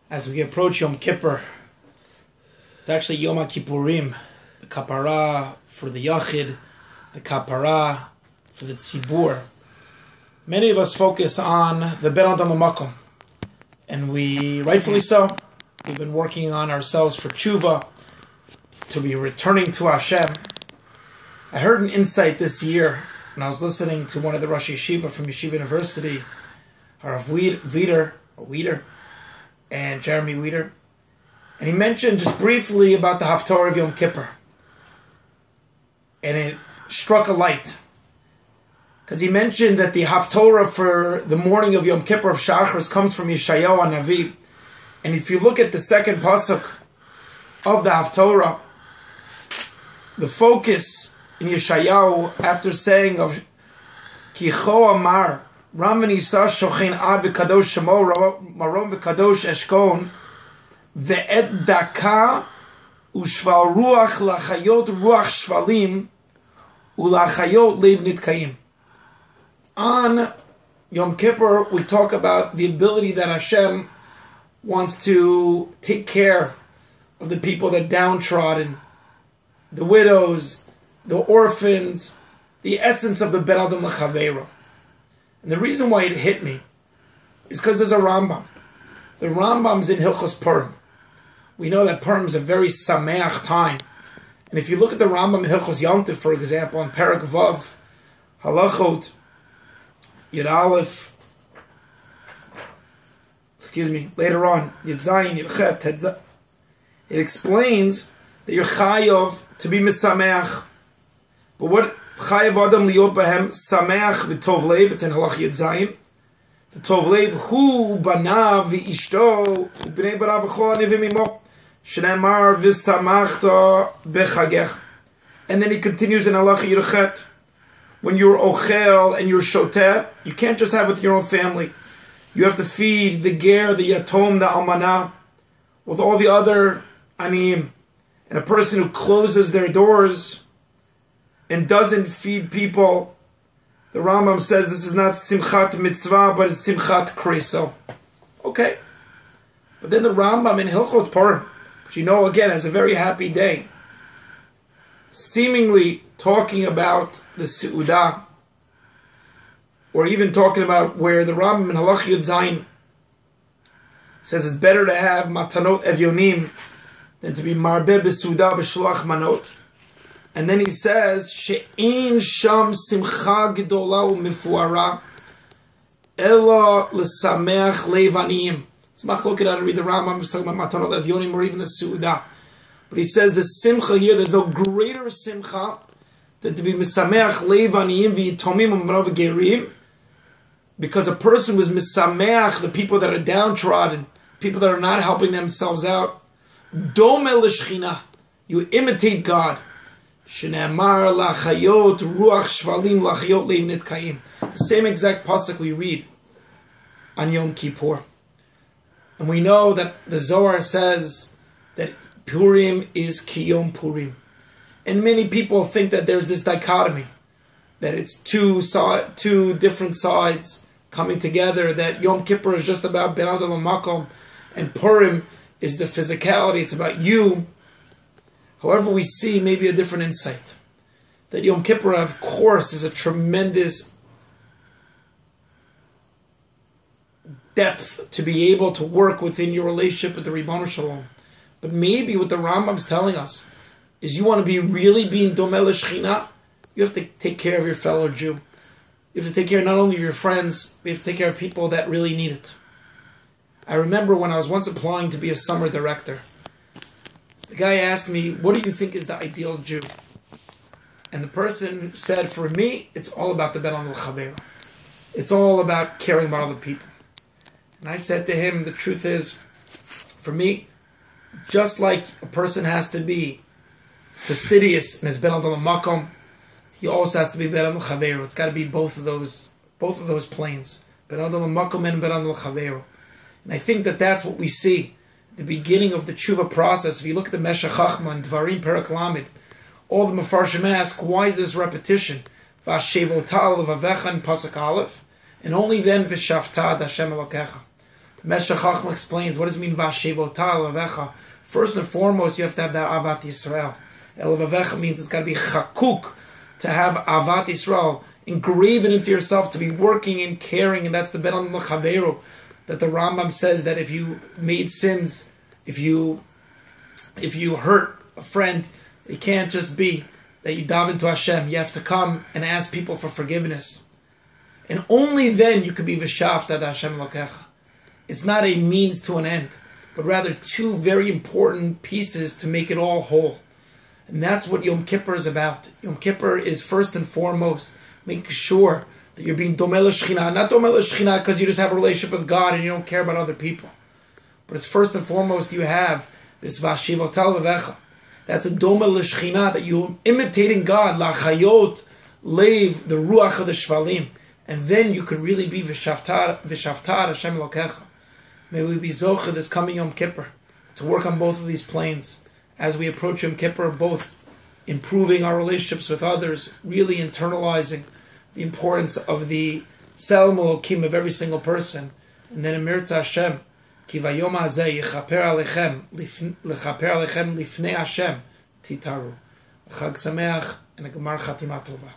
As we approach Yom Kippur, it's actually Yom Kippurim, the kapara for the Yachid, the kapara for the Tzibur. Many of us focus on the Ben Adam Makom, and we, rightfully so, we've been working on ourselves for tshuva, to be returning to Hashem. I heard an insight this year when I was listening to one of the Rosh Yeshiva from Yeshiva University, Harav Wieder, and Jeremy Wieder, and he mentioned just briefly about the Haftorah of Yom Kippur, and it struck a light, because he mentioned that the Haftorah for the morning of Yom Kippur of Shachris comes from Yeshayahu HaNavi, and if you look at the second pasuk of the Haftorah, the focus in Yeshayahu, after saying of Kicho Amar Raman Isa Shochen Ad V'Kadosh Shemo Marom V'Kadosh Eshkon Ve'et Daka Ushval Ruach Lachayot Ruach Shvalim Ulachayot Lev Nitkayim. On Yom Kippur, we talk about the ability that Hashem wants to take care of the people that are downtrodden, the widows, the orphans, the essence of the Ben Adam L'Chaveiro. And the reason why it hit me is because there's a Rambam. The Rambam's in Hilchos Purim. We know that Purim is a very sameach time. And if you look at the Rambam in Hilchos Yom Tov, for example, in Perek Vav, Halachot, Yud Aleph, later on, Yud Zayin, Yud Chet, Ted Zayin, it explains that you're chayav to be misameach. But what chayav adam liyot bahem sameach v'tov leiv? It's in Halach Yud Zayin. V'tov leiv hu banav v'ishto v'bnei barav v'chol anivim imo shneimar v'samachta b'chagech. And then he continues in Halach Yud Chet. When you're ochel and you're shoteh, you can't just have with your own family. You have to feed the ger, the yatom, the almanah, with all the other aniyim. And a person who closes their doors and doesn't feed people, the Rambam says this is not simchat mitzvah, but it's simchat kreso. Okay. But then the Rambam in Hilchot Purim, which you know again has a very happy day, seemingly talking about the Seudah, or even talking about where the Rambam in Halach Yud Zayin says it's better to have matanot evyonim than to be marbeh b'seudah b'shluach manot. And then he says she'ein sham simcha gedola u'mifuara ela l'sameach lev aniyim. It's machloked how to read the Rambam. I'm just talking about matanot evyonim or even the Seudah. But he says the simcha here, there's no greater simcha than to be misameach lev aniyim v'yitomim u'marav v'gerim, because a person was misameach the people that are downtrodden, people that are not helping themselves out. Dome l'shchina, you imitate God. Shneimar lachayot ruach shvalim lachayot lev nitkayim. The same exact pasuk we read on Yom Kippur, and we know that the Zohar says that Purim is Kiyom Purim. And many people think that there's this dichotomy, that it's two different sides coming together, that Yom Kippur is just about Ben Adam Makom, and Purim is the physicality, it's about you. However, we see maybe a different insight. That Yom Kippur, of course, is a tremendous depth to be able to work within your relationship with the Ribono Shalom. But maybe what the Rambam's telling us is you want to be really being domeh l'shchina, you have to take care of your fellow Jew. You have to take care not only of your friends, but you have to take care of people that really need it. I remember when I was once applying to be a summer director, the guy asked me, what do you think is the ideal Jew? And the person said, for me, it's all about the Ben Adam L'Chaveiro. It's all about caring about other people. And I said to him, the truth is, for me, just like a person has to be fastidious in his Ben Adam Makom, he also has to be Ben Adam L'Chaveiro. It's got to be both of those planes, Ben Adam Makom and Ben Adam L'Chaveiro. And I think that that's what we see at the beginning of the tshuva process. If you look at the Meshech Chachma and Dvarim Perek Lamed, all the Mefarshim ask, why is this repetition? V'ashevotal levavecha in Pasuk Aleph, and only then v'shavta Hashem Elokecha. Meshech Chachma explains, what does it mean, Vashevota Elavecha? First and foremost, you have to have that Avat Yisrael. Elavecha means it's got to be chakuk, to have Avat Yisrael engraven into yourself, to be working and caring, and that's the Ben Chaveru, that the Rambam says that if you made sins, if you hurt a friend, it can't just be that you daven to Hashem. You have to come and ask people for forgiveness. And only then you can be v'shavta da Hashem Elokecha. It's not a means to an end, but rather two very important pieces to make it all whole. And that's what Yom Kippur is about. Yom Kippur is first and foremost making sure that you're being domeh l'shchina. Not domeh l'shchina because you just have a relationship with God and you don't care about other people. But it's first and foremost you have this v'ashivotal v'vecha. That's a domeh l'shchina, that you're imitating God, la'chayot, leiv, the ruach of the shvalim. And then you can really be v'shavtar Hashem Elokecha. May we be zocha this coming Yom Kippur to work on both of these planes. As we approach Yom Kippur, both improving our relationships with others, really internalizing the importance of the tzelem Elokim of every single person. And then in Mirza Hashem, ki vayom hazeh yechaper alechem lifnei Hashem titaru. Chag sameach and a gemar chatima tova.